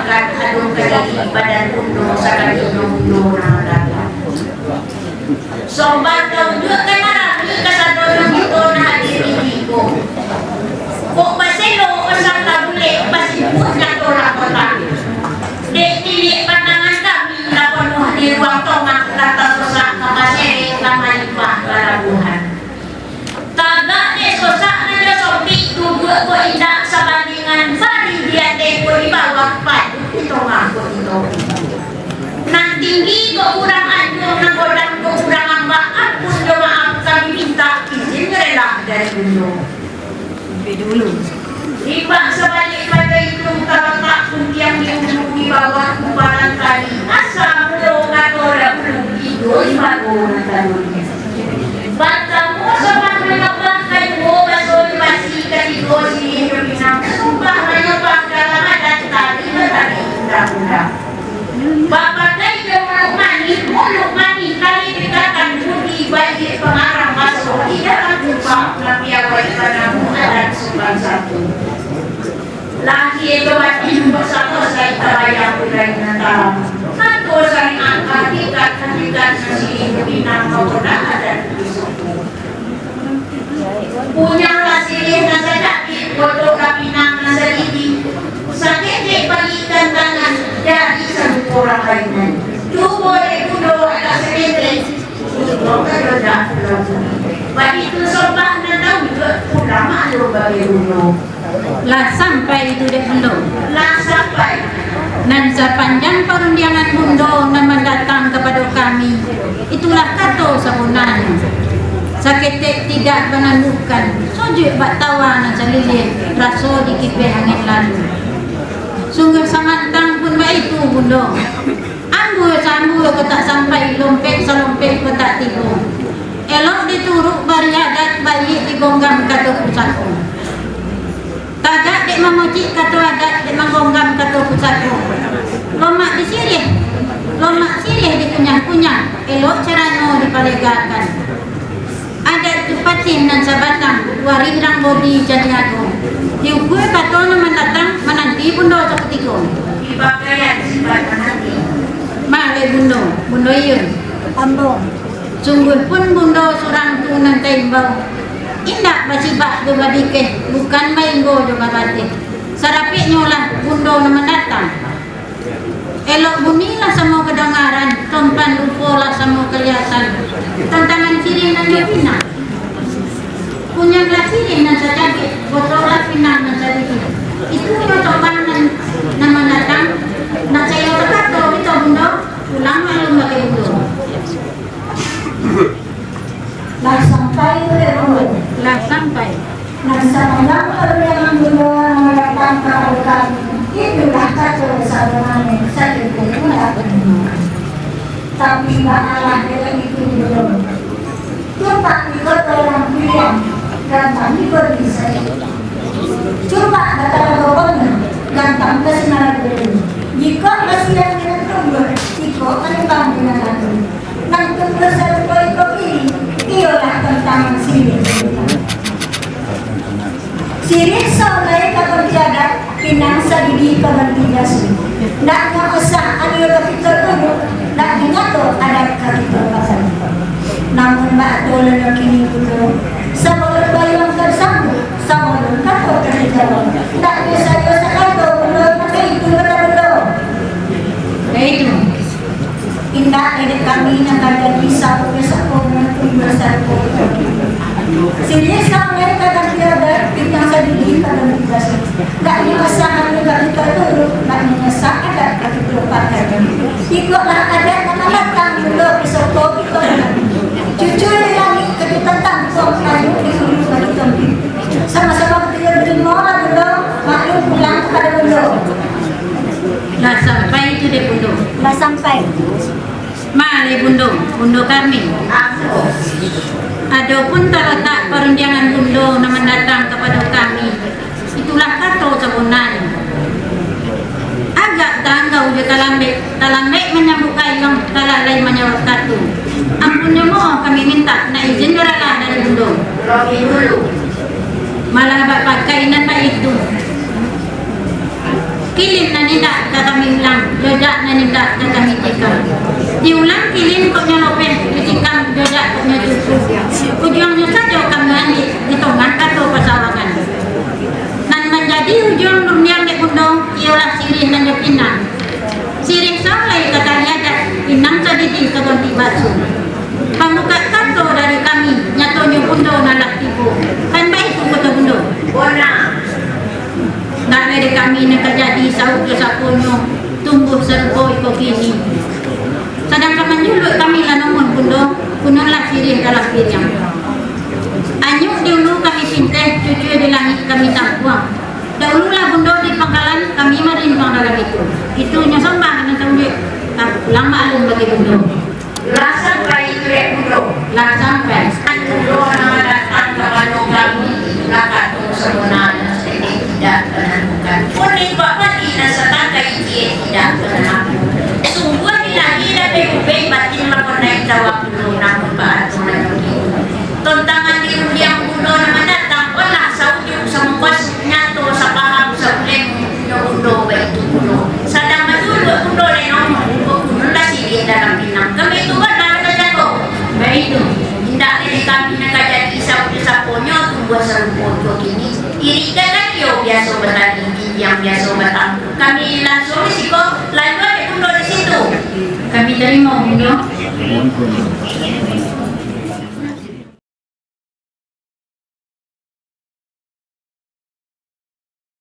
agad adong kaliibadan uno sa kanununo ng dagat. So, batang doon ka marami kasadon ito na hadiri ko. Kung basilo o sa tabuli, basipot na ito rakota. Di tili panangan kami na puno diwang to maklatado sa kamasiri kamay pa karabuhan. Taga ni sosa na niya sopi tugo ko ina sa bandingan bali diate ko ibawag pa. Ito nga ko ito. Nang tinggi ko urang adyo na kodang ko urang ang baak pundo maang kami minta izin rela dari pundo. Dulu. Iba sa balik pada itong tarata kung tiyang diunugi bawat kumparan kali asa pulo katora pulo ito ibago na talon. Bata mo sa pagkakabangkay mo basol basi katigo si Inyo Pinang sumpah na yung pagkalaman at tali na tali unda-unda. Papatay yung lukmani, mo lukmani kalibigatan budi bayi pengarang masuk tidak akan lupa napiawai padamu adat sumbang satu. Lagi itu wajib bersatu saya terbayang budaya Natal. Kanto saling angkat kandidat nasi Pinang Maupun adat punya hasilnya saja foto kapinang nasa didi sakit balikan tangan dari satu orang kainan tubuh puno ada sebentar tubuh kerja bagi itu sobat nandang juga pulang malu bagi puno lah sampai itu deh belum lah sampai dan sepanjang perundangan mundo yang datang kepada kami itulah kata sebenarnya sakit tidak menandukan sojok bak tawa na salili raso di kipe angin lalu sungguh samantang pun baik itu bundo ambu ke tak sampai lompek salompek ke tak tipu elok dituruk bariadat bayi digonggam kata pusatku tagak dek memuji kata adat dek menggonggam kata pusatku lomak disirih lomak sirih dikunyah-kunyah elok caranya dipalegakan ada tupatin dan sabatang warirang bodi jadiago diukur kato na mendatang menanti bundo sa kutiko dipakayan sifat menanti male bundo yun Ambo. sungguh pun bundo surang tunan taimbau indak basibak bebadike bukan mainggo juga batik sarapi nyolah bundo na mendatang elok bunilah sama kedengaran tempan upolah sama kelihatan tantangan siring dan pinang punya gelas siring dan sajadi botol pinang dan sajadi itu coba nama datang nak saya berkata kita bundo pulang malu pakai bundo Lah sampai oleh bundo. lah sampai Nah sampai oleh bundo datang kepada kami. Itulah kata sebenarnya saya tidak tapi tak Allah dengan itu belum. Coba ikut orang pilihan dan kami berbisa. Coba kata bapaknya dan kami senar dulu. Jika masih yang tunggu, jika kembang dengan aku. Nang tunggu sampai kopi, ialah tentang sini. Sini sampai kata jaga Pinang sadidi kebantidas. Nak usah anu kapitol dulu. Nak ingato ada kapitol pasal. Namun mak dolan kini dulu. Sabolon bayang tersambung, sabolon kato terjawab. Tak bisa dosa kato belum pakai itu betul. itu Indah edit kami yang kada bisa sapo mentung bersatu. Sini sampai kadang tiada Pinang sadidi kebantidas. Tak mengesahkan juga kita dulu, tak mengesahkan ada kapitol pakai. Ikutlah ada nama datang dulu besok kita. Cucu yang kita tentang sok kayu di sini kita. Sama-sama kita berimolah dulu, maklum pulang kepada dulu. lah sampai itu deh bundo Lah sampai. male bundo kami adapun terletak perundangan bundo yang mendatang kepada kami itulah kata sebenarnya agak tanggau je talambek menyambut kayong talalay menyawat katu ampunnya mo kami minta na izin duralah dari bundo Robi dulu malah bapak kainan pa itu kilim na nila kami nindak dan kami tikam. Diulang kilin kok nyelopeh ditikam jodak kok nyajuku. Ujungnya saja kami andi di tengah kata pasawangan. Nan menjadi ujung dunia ke bundong ialah sirih dan pinang. Sirih soleh kata liadat pinang sadidi kegonti batu. Pembuka kanto dari kami nyatonyo bundo nalak tipu. Kan baik kota bundo. Bona. Nak dari kami nak terjadi sauk ke sapunyo tumbuh serbo iko kini. Sedangkan menjuluk kami lah namun bundo pununlah sirih dalam piring. Anyuk dulu kami pinteh cucu di langit kami tangkuang. Dahulu lah bundo di pangkalan kami merimpang dalam itu. Itu nyosambah dengan tunjuk. Lama alun bagi bundo. Lah sampai itu ya bundo. Lah sampai. Kan bundo nama datang kepada kami. Lah kata sebenarnya tidak menentukan. Kuning bapak ina setakai dia tidak menentukan. Sungguh dilagi dan bebek batin makonai jawab bundo namun bahasa menentukan. Tentangan di yang bundo nama datang. Olah saujuk semua nyato sa paham sa uleng bundo baik itu bundo. Sadang madul bundo lenong bundo lah sih dalam pinang. Kami itu kan ada jatuh. Baik itu. Tidak ada kami nak jadi sapu-sapunya tumbuh serumput ini. Irikan kan yo biasa bertani yang biasa bertani. Kami langsung risiko lain ada bundo di situ. Kami terima bundo.